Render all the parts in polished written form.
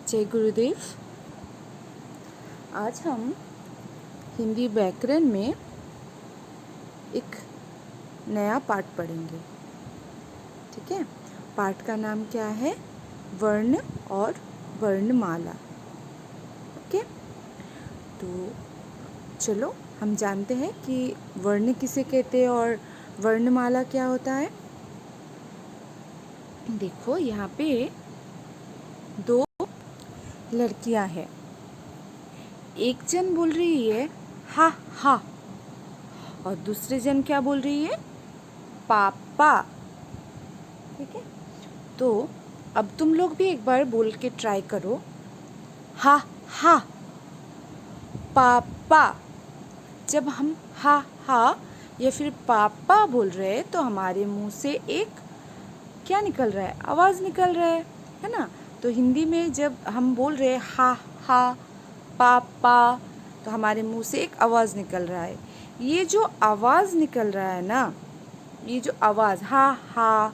जय गुरुदेव। आज हम हिंदी व्याकरण में एक नया पाठ पढ़ेंगे। ठीक है, पाठ का नाम क्या है? वर्ण और वर्णमाला। ओके, तो चलो हम जानते हैं कि वर्ण किसे कहते हैं और वर्णमाला क्या होता है। देखो, यहाँ पे दो लड़कियां हैं। एक जन बोल रही है हा हा और दूसरे जन क्या बोल रही है? पापा। ठीक है, तो अब तुम लोग भी एक बार बोल के ट्राई करो। हा हा पापा। जब हम हा हा या फिर पापा बोल रहे हैं तो हमारे मुंह से एक क्या निकल रहा है? आवाज़ निकल रहा है ना। तो हिंदी में जब हम बोल रहे हैं हा हा पापा तो हमारे मुंह से एक आवाज़ निकल रहा है। ये जो आवाज़ निकल रहा है ना, ये जो आवाज़ हा हा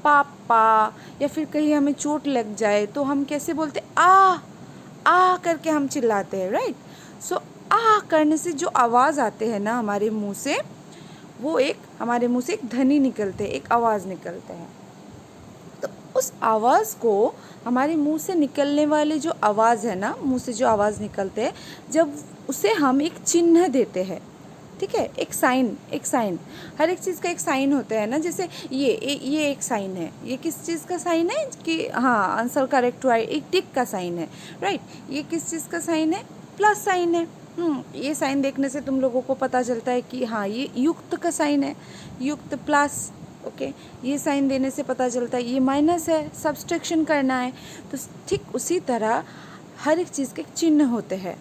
पापा, या फिर कहीं हमें चोट लग जाए तो हम कैसे बोलते? आ करके हम चिल्लाते हैं, राइट। सो आ करने से जो आवाज़ आते हैं ना हमारे मुंह से, वो हमारे मुंह से एक ध्वनि निकलते हैं, एक आवाज़ निकलते हैं। तो उस आवाज़ को, हमारे मुंह से निकलने वाली जो आवाज़ है ना, मुंह से जो आवाज़ निकलते हैं, जब उसे हम एक चिन्ह देते हैं, ठीक है, एक साइन, हर एक चीज़ का एक साइन होता है ना। जैसे ये एक साइन है। ये किस चीज़ का साइन है? कि हाँ, आंसर करेक्ट हुआ है, एक टिक का साइन है, राइट। ये किस चीज़ का साइन है? प्लस साइन है। ये साइन देखने से तुम लोगों को पता चलता है कि हाँ, ये युक्त का साइन है, युक्त प्लस। ओके, ये साइन देने से पता चलता है ये माइनस है, सब्सट्रैक्शन करना है। तो ठीक उसी तरह हर एक चीज़ के चिन्ह होते हैं।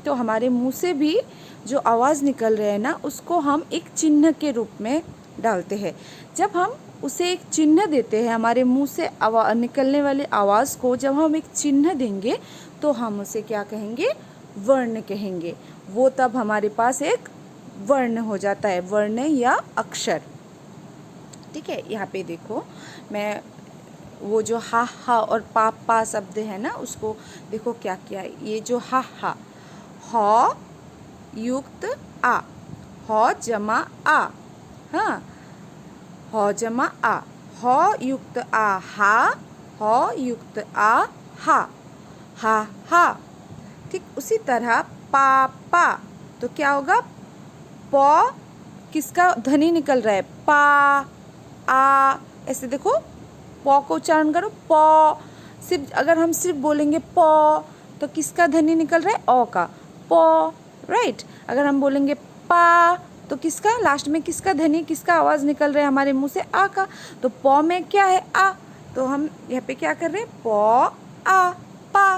तो हमारे मुंह से भी जो आवाज़ निकल रहे हैं ना, उसको हम एक चिन्ह के रूप में डालते हैं। जब हम उसे एक चिन्ह देते हैं, हमारे मुंह से निकलने वाली आवाज़ को जब हम एक चिन्ह देंगे तो हम उसे क्या कहेंगे? वर्ण कहेंगे। वो तब हमारे पास एक वर्ण हो जाता है, वर्ण या अक्षर। ठीक है, यहाँ पे देखो, मैं वो जो हा और पापा शब्द है ना, उसको देखो क्या किया है। ये जो हा युक्त आ, ह जमा आ, हाँ, ह जमा आ, ह युक्त आ हा, ह युक्त आ हा हा। ठीक उसी तरह पापा, तो क्या होगा? प किसका ध्वनि निकल रहा है? पा आ, ऐसे देखो, प को उच्चारण करो, प। सिर्फ अगर हम सिर्फ बोलेंगे प तो किसका ध्वनि निकल रहा है? अ का, प, राइट। अगर हम बोलेंगे पा तो किसका, लास्ट में किसका ध्वनि, किसका आवाज़ निकल रहा है हमारे मुंह से? आ का। तो प में क्या है? आ। तो हम यहाँ पे क्या कर रहे हैं? प आ पा,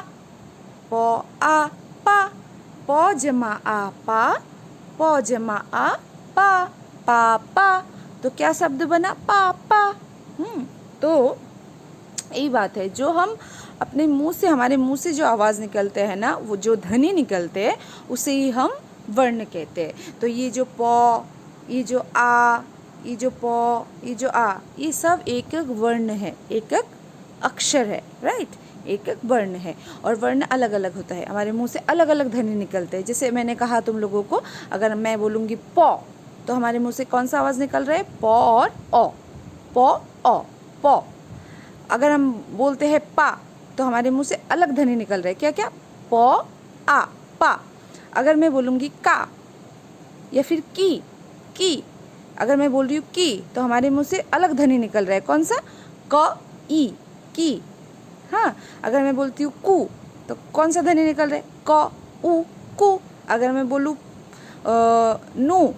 प आ पा, प जमा आ पा, प जमा आ पा, पापा। तो क्या शब्द बना? पापा। तो यही बात है, जो हम अपने मुंह से, हमारे मुंह से जो आवाज़ निकलते हैं ना, वो जो ध्वनि निकलते हैं, उसे ही हम वर्ण कहते हैं। तो ये जो प, ये जो आ, ये जो प, ये जो आ, ये सब एक एक वर्ण है, एक एक अक्षर है, राइट, एक एक वर्ण है। और वर्ण अलग अलग होता है, हमारे मुंह से अलग अलग ध्वनि निकलते हैं। जैसे मैंने कहा तुम लोगों को, अगर मैं बोलूँगी प तो हमारे मुंह से कौन सा आवाज़ निकल रहा है? प और अ, प अ, प। अगर हम बोलते हैं पा तो हमारे मुंह से अलग ध्वनि निकल रहा है, क्या क्या? प आ पा। अगर मैं बोलूँगी का या फिर की, अगर मैं बोल रही हूँ की तो हमारे मुंह से अलग ध्वनि निकल रहा है, कौन सा? क ई, की। हाँ, अगर मैं बोलती हूँ कु तो कौन सा ध्वनि निकल रहा है? क उ कु। अगर मैं बोलूँ नु,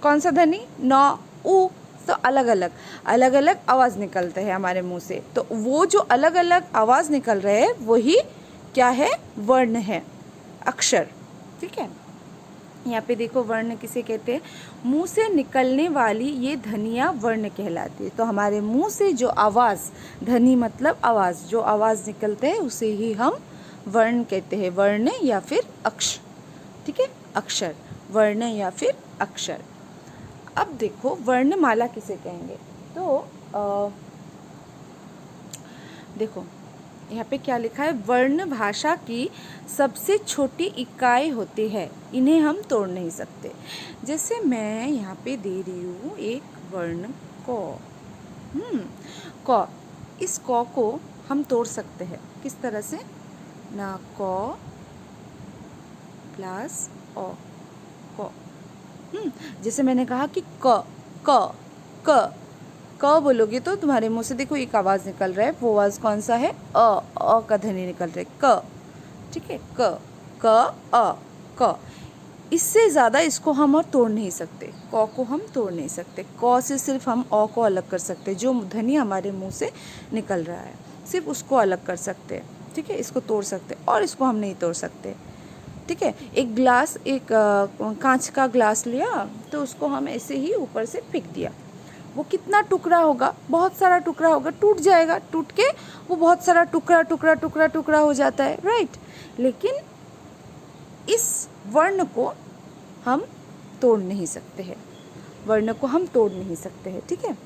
कौन सा ध्वनि? न उ। तो अलग अलग आवाज़ निकलते हैं हमारे मुंह से। तो वो जो अलग अलग आवाज़ निकल रहे हैं वही क्या है? वर्ण है, अक्षर। ठीक है, यहाँ पे देखो, वर्ण किसे कहते हैं? मुंह से निकलने वाली ये ध्वनियाँ वर्ण कहलाती है। तो हमारे मुंह से जो आवाज़, ध्वनि मतलब आवाज़, जो आवाज़ निकलते हैं उसे ही हम वर्ण कहते हैं, वर्ण या फिर अक्षर। ठीक है, अक्षर, वर्ण या फिर अक्षर। अब देखो, वर्णमाला किसे कहेंगे? तो देखो, यहाँ पे क्या लिखा है, वर्ण भाषा की सबसे छोटी इकाई होती है, इन्हें हम तोड़ नहीं सकते। जैसे मैं यहाँ पे दे रही हूँ एक वर्ण क, क, इस क को हम तोड़ सकते हैं किस तरह से ना, क प्लस ओ, क। जैसे मैंने कहा कि क क क क बोलोगे तो तुम्हारे मुंह से देखो एक आवाज़ निकल रहा है, वो आवाज़ कौन सा है, अ का ध्वनि निकल रहा है, क, ठीक है, क क अ क। इससे ज़्यादा इसको हम और तोड़ नहीं सकते, क को हम तोड़ नहीं सकते। क से सिर्फ हम अ को अलग कर सकते हैं, जो ध्वनि हमारे मुंह से निकल रहा है सिर्फ उसको अलग कर सकते हैं, ठीक है, इसको तोड़ सकते और इसको हम नहीं तोड़ सकते, ठीक है। एक ग्लास, एक कांच का ग्लास लिया तो उसको हम ऐसे ही ऊपर से फेंक दिया, वो कितना टुकड़ा होगा, बहुत सारा टुकड़ा होगा, टूट जाएगा, टूट के वो बहुत सारा टुकड़ा टुकड़ा टुकड़ा टुकड़ा हो जाता है, राइट। लेकिन इस वर्ण को हम तोड़ नहीं सकते हैं, वर्ण को हम तोड़ नहीं सकते हैं, ठीक है।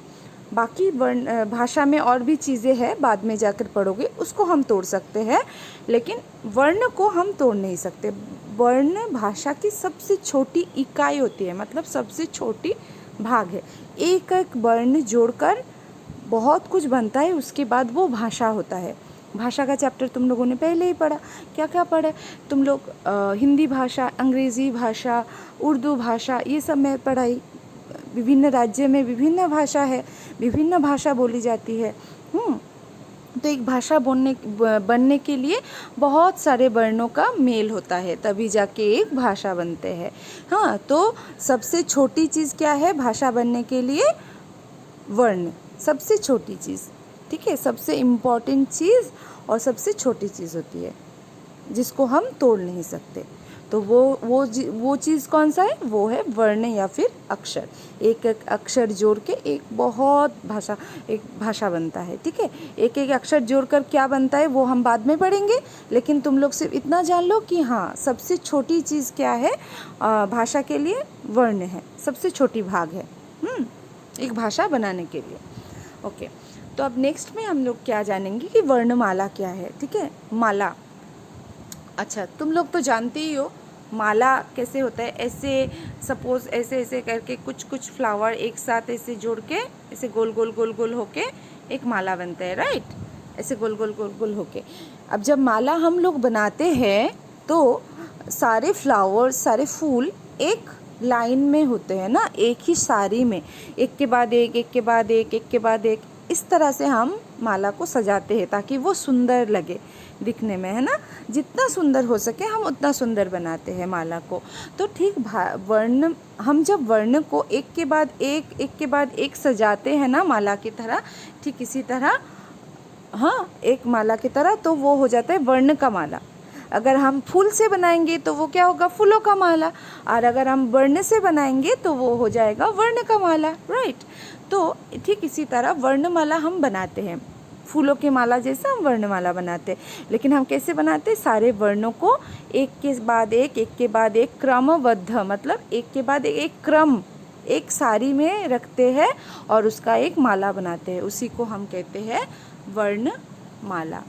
बाकी वर्ण भाषा में और भी चीज़ें हैं, बाद में जाकर पढ़ोगे, उसको हम तोड़ सकते हैं, लेकिन वर्ण को हम तोड़ नहीं सकते। वर्ण भाषा की सबसे छोटी इकाई होती है, मतलब सबसे छोटी भाग है। एक एक वर्ण जोड़कर बहुत कुछ बनता है, उसके बाद वो भाषा होता है। भाषा का चैप्टर तुम लोगों ने पहले ही पढ़ा, क्या क्या पढ़ा तुम लोग, हिंदी भाषा, अंग्रेज़ी भाषा, उर्दू भाषा, ये सब मैं पढ़ाई। विभिन्न राज्य में विभिन्न भाषा है, विभिन्न भाषा बोली जाती है। तो एक भाषा बनने के लिए बहुत सारे वर्णों का मेल होता है, तभी जाके एक भाषा बनते हैं। हाँ, तो सबसे छोटी चीज़ क्या है भाषा बनने के लिए, वर्ण, सबसे छोटी चीज़, ठीक है, सबसे इम्पॉर्टेंट चीज़ और सबसे छोटी चीज़ होती है जिसको हम तोड़ नहीं सकते। तो वो चीज़ कौन सा है, वो है वर्ण या फिर अक्षर। एक एक अक्षर जोड़ के एक भाषा बनता है, ठीक है। एक एक अक्षर जोड़कर क्या बनता है वो हम बाद में पढ़ेंगे, लेकिन तुम लोग सिर्फ इतना जान लो कि हाँ, सबसे छोटी चीज़ क्या है भाषा के लिए, वर्ण है, सबसे छोटी भाग है एक भाषा बनाने के लिए। ओके, तो अब नेक्स्ट में हम लोग क्या जानेंगे कि वर्णमाला क्या है, ठीक है। माला, अच्छा तुम लोग तो जानते ही हो माला कैसे होता है। ऐसे सपोज ऐसे ऐसे करके कुछ कुछ फ्लावर एक साथ ऐसे जोड़ के ऐसे गोल गोल गोल गोल होके एक माला बनता है, राइट, ऐसे गोल गोल गोल गोल होके। अब जब माला हम लोग बनाते हैं तो सारे फ्लावर्स, सारे फूल एक लाइन में होते हैं ना, एक ही सारी में, एक के बाद एक, एक के बाद एक, एक के बाद एक, इस तरह से हम माला को सजाते हैं ताकि वो सुंदर लगे दिखने में, है ना। जितना सुंदर हो सके हम उतना सुंदर बनाते हैं माला को। तो ठीक वर्ण, हम जब वर्ण को एक के बाद एक, एक के बाद एक सजाते हैं ना माला की तरह, ठीक इसी तरह, हाँ, एक माला की तरह, तो वो हो जाता है वर्ण का माला। अगर हम फूल से बनाएंगे तो वो क्या होगा, फूलों का माला, और अगर हम वर्ण से बनाएंगे तो वो हो जाएगा वर्ण का माला, राइट। तो ठीक इसी तरह वर्णमाला हम बनाते हैं, फूलों की माला जैसे हम वर्णमाला बनाते हैं। लेकिन हम कैसे बनाते हैं, सारे वर्णों को एक के बाद एक, एक के बाद एक, क्रमबद्ध, मतलब एक के बाद एक क्रम, एक सारी में रखते हैं और उसका एक माला बनाते हैं, उसी को हम कहते हैं वर्णमाला।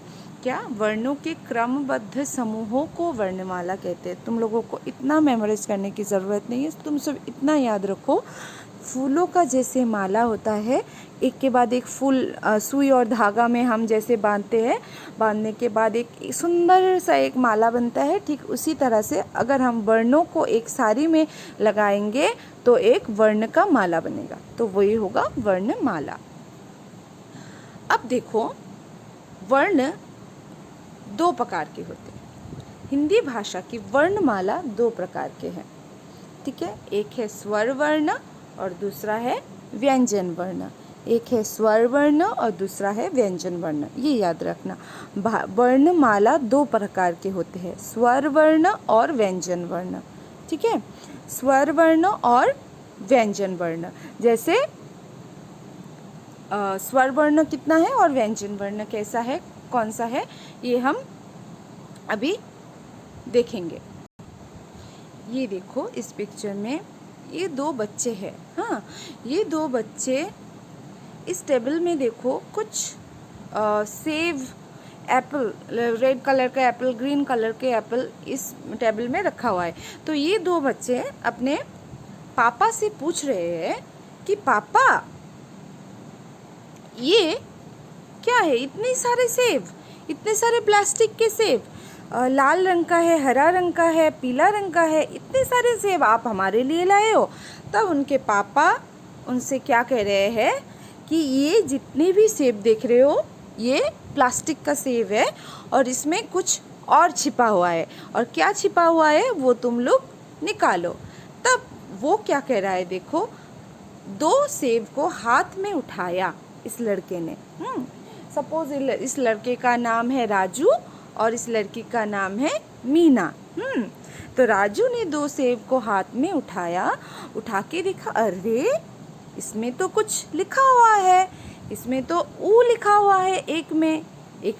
क्या, वर्णों के क्रमबद्ध समूहों को वर्णमाला कहते हैं। तुम लोगों को इतना मेमोराइज करने की ज़रूरत नहीं है, तुम सब इतना याद रखो, फूलों का जैसे माला होता है, एक के बाद एक फूल सुई और धागा में हम जैसे बांधते हैं, बांधने के बाद एक सुंदर सा एक माला बनता है, ठीक उसी तरह से अगर हम वर्णों को एक सारी में लगाएंगे तो एक वर्ण का माला बनेगा, तो वही होगा वर्णमाला। अब देखो, वर्ण दो प्रकार के होते हैं। हिंदी भाषा की वर्णमाला दो प्रकार के हैं, ठीक है। एक है स्वर वर्ण और दूसरा है व्यंजन वर्ण। एक है स्वर वर्ण और दूसरा है व्यंजन वर्ण, ये याद रखना। वर्णमाला दो प्रकार के होते हैं, स्वर वर्ण और व्यंजन वर्ण, ठीक है। स्वर वर्ण और व्यंजन वर्ण, जैसे स्वर वर्ण कितना है और व्यंजन वर्ण कैसा है, कौन सा है, ये हम अभी देखेंगे। ये देखो इस पिक्चर में ये दो बच्चे हैं, हाँ, ये दो बच्चे इस टेबल में देखो कुछ सेब एप्पल, रेड कलर का एप्पल, ग्रीन कलर के एप्पल इस टेबल में रखा हुआ है। तो ये दो बच्चे अपने पापा से पूछ रहे हैं कि पापा ये क्या है, इतने सारे सेब, इतने सारे प्लास्टिक के सेब, लाल रंग का है, हरा रंग का है, पीला रंग का है, इतने सारे सेब आप हमारे लिए लाए हो। तब उनके पापा उनसे क्या कह रहे हैं कि ये जितने भी सेब देख रहे हो ये प्लास्टिक का सेब है और इसमें कुछ और छिपा हुआ है, और क्या छिपा हुआ है वो तुम लोग निकालो। तब वो क्या कह रहा है, देखो, 2 सेब को हाथ में उठाया इस लड़के ने। सपोज इस लड़के का नाम है राजू और इस लड़की का नाम है मीना। तो राजू ने 2 सेब को हाथ में उठाया, उठा के देखा, अरे इसमें तो कुछ लिखा हुआ है, इसमें तो ऊ लिखा हुआ है, एक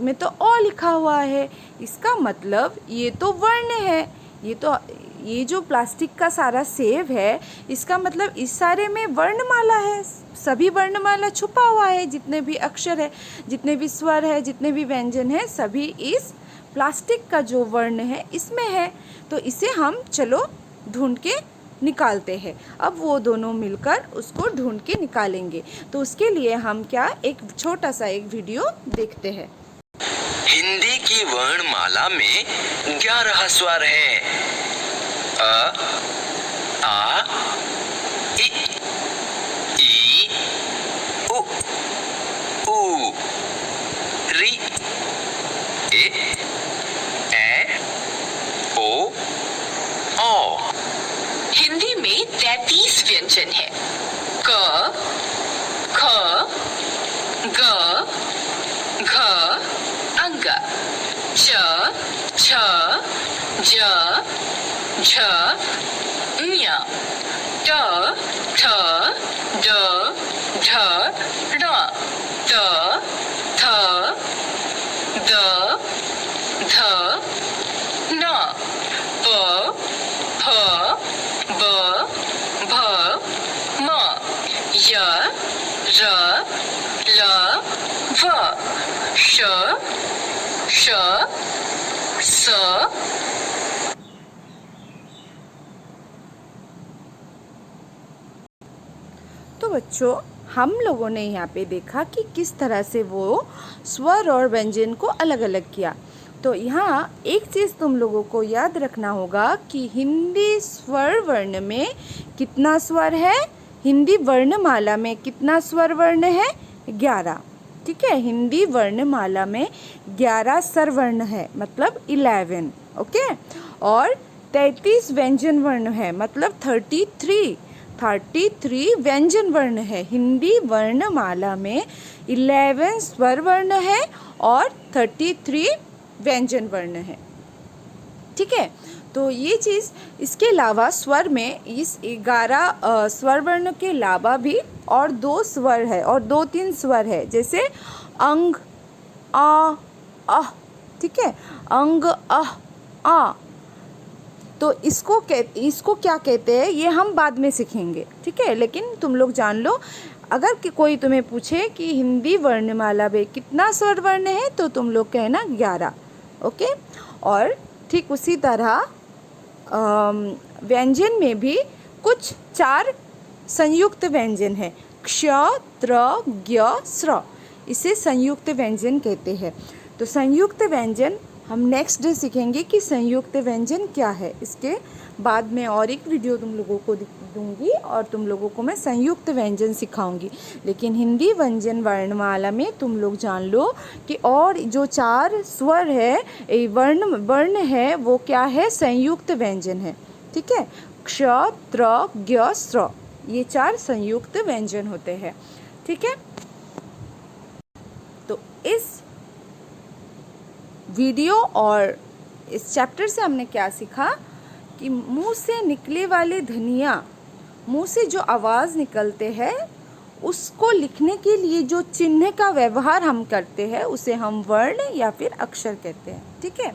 में तो ओ लिखा हुआ है। इसका मतलब ये तो वर्ण है, ये जो प्लास्टिक का सारा सेब है इसका मतलब इस सारे में वर्णमाला है, सभी वर्णमाला छुपा हुआ है, जितने भी अक्षर है, जितने भी स्वर है, जितने भी व्यंजन है, सभी इस प्लास्टिक का जो वर्ण है इसमें है। तो इसे हम चलो ढूंढ के निकालते हैं। अब वो दोनों मिलकर उसको ढूंढ के निकालेंगे। तो उसके लिए हम क्या एक छोटा सा एक वीडियो देखते हैं। हिंदी की वर्णमाला में 11 स्वर है। अ, आ, इ, ई, उ, ऊ, रि, ए, ओ, औ। हिंदी में 33 व्यंजन है। क, ख, ग, घ, अंग, च, छ, ज, झ, ञ, ट, ठ, ड, ढ, ण, त, थ, द, ध, न, प, फ, ब, भ, म, य, र, ल, व, श, स। तो बच्चों हम लोगों ने यहाँ पे देखा कि किस तरह से वो स्वर और व्यंजन को अलग अलग किया। तो यहाँ एक चीज़ तुम लोगों को याद रखना होगा कि हिंदी स्वर वर्ण में कितना स्वर है, हिंदी वर्णमाला में कितना स्वर वर्ण है, 11। ठीक है, हिंदी वर्णमाला में 11 स्वरवर्ण है, मतलब 11। ओके, और 33 व्यंजन वर्ण है, मतलब 33 व्यंजन वर्ण है। हिंदी वर्णमाला में 11 स्वर वर्ण है और 33 व्यंजन वर्ण है। ठीक है, तो ये चीज़, इसके अलावा स्वर में इस 11 स्वर वर्ण के अलावा भी और 2 स्वर है और 2-3 स्वर है, जैसे अंग, आ, अह। ठीक है, अंग, अह, आ। तो इसको क्या कहते हैं ये हम बाद में सीखेंगे। ठीक है, लेकिन तुम लोग जान लो, अगर कि कोई तुम्हें पूछे कि हिंदी वर्णमाला में कितना स्वर वर्ण है तो तुम लोग कहना 11। ओके, और ठीक उसी तरह व्यंजन में भी कुछ 4 संयुक्त व्यंजन है, क्ष, त्र, ज्ञ, स्र। इसे संयुक्त व्यंजन कहते हैं। तो संयुक्त व्यंजन हम नेक्स्ट डे सीखेंगे कि संयुक्त व्यंजन क्या है। इसके बाद में और एक वीडियो तुम लोगों को दूंगी और तुम लोगों को मैं संयुक्त व्यंजन सिखाऊंगी। लेकिन हिंदी व्यंजन वर्णमाला में तुम लोग जान लो कि और जो 4 स्वर है, वर्ण है, वो क्या है, संयुक्त व्यंजन है। ठीक है, क्ष, त्र, ज्ञ, स्र, ये 4 संयुक्त व्यंजन होते हैं। ठीक है, तो इस वीडियो और इस चैप्टर से हमने क्या सीखा कि मुंह से निकले वाले ध्वनियाँ, मुंह से जो आवाज़ निकलते हैं उसको लिखने के लिए जो चिन्ह का व्यवहार हम करते हैं उसे हम वर्ण या फिर अक्षर कहते हैं। ठीक है,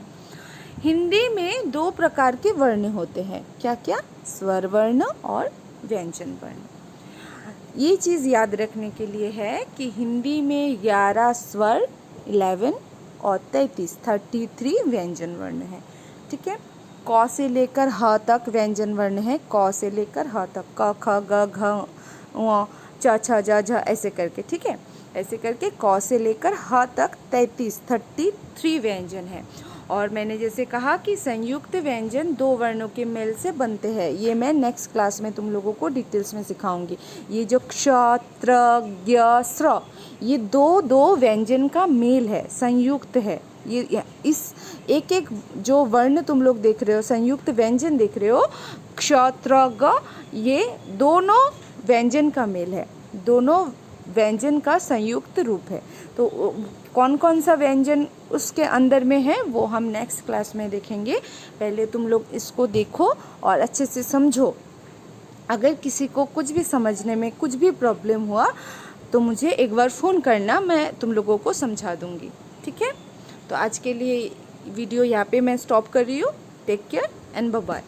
हिंदी में 2 प्रकार के वर्ण होते हैं, क्या क्या, स्वर वर्ण और व्यंजन वर्ण। ये चीज़ याद रखने के लिए है कि हिंदी में 11 स्वर 11 और 33 व्यंजन वर्ण हैं। ठीक है, क से लेकर ह तक व्यंजन वर्ण है, क से लेकर ह तक, क ख ग घ ङ च छ ज झ ऐसे करके। ठीक है, ऐसे करके क से लेकर ह तक 33 व्यंजन है। और मैंने जैसे कहा कि संयुक्त व्यंजन दो वर्णों के मेल से बनते हैं, ये मैं नेक्स्ट क्लास में तुम लोगों को डिटेल्स में सिखाऊंगी। ये जो क्ष त्र ज्ञ स्र, ये दो व्यंजन का मेल है, संयुक्त है। ये इस एक एक जो वर्ण तुम लोग देख रहे हो, संयुक्त व्यंजन देख रहे हो, क्ष त्र ग, ये दोनों व्यंजन का मेल है, दोनों व्यंजन का संयुक्त रूप है। तो कौन कौन सा व्यंजन उसके अंदर में है वो हम नेक्स्ट क्लास में देखेंगे। पहले तुम लोग इसको देखो और अच्छे से समझो। अगर किसी को कुछ भी समझने में कुछ भी प्रॉब्लम हुआ तो मुझे एक बार फ़ोन करना, मैं तुम लोगों को समझा दूँगी। ठीक है, तो आज के लिए वीडियो यहाँ पे मैं स्टॉप कर रही हूँ। Take care and bye bye.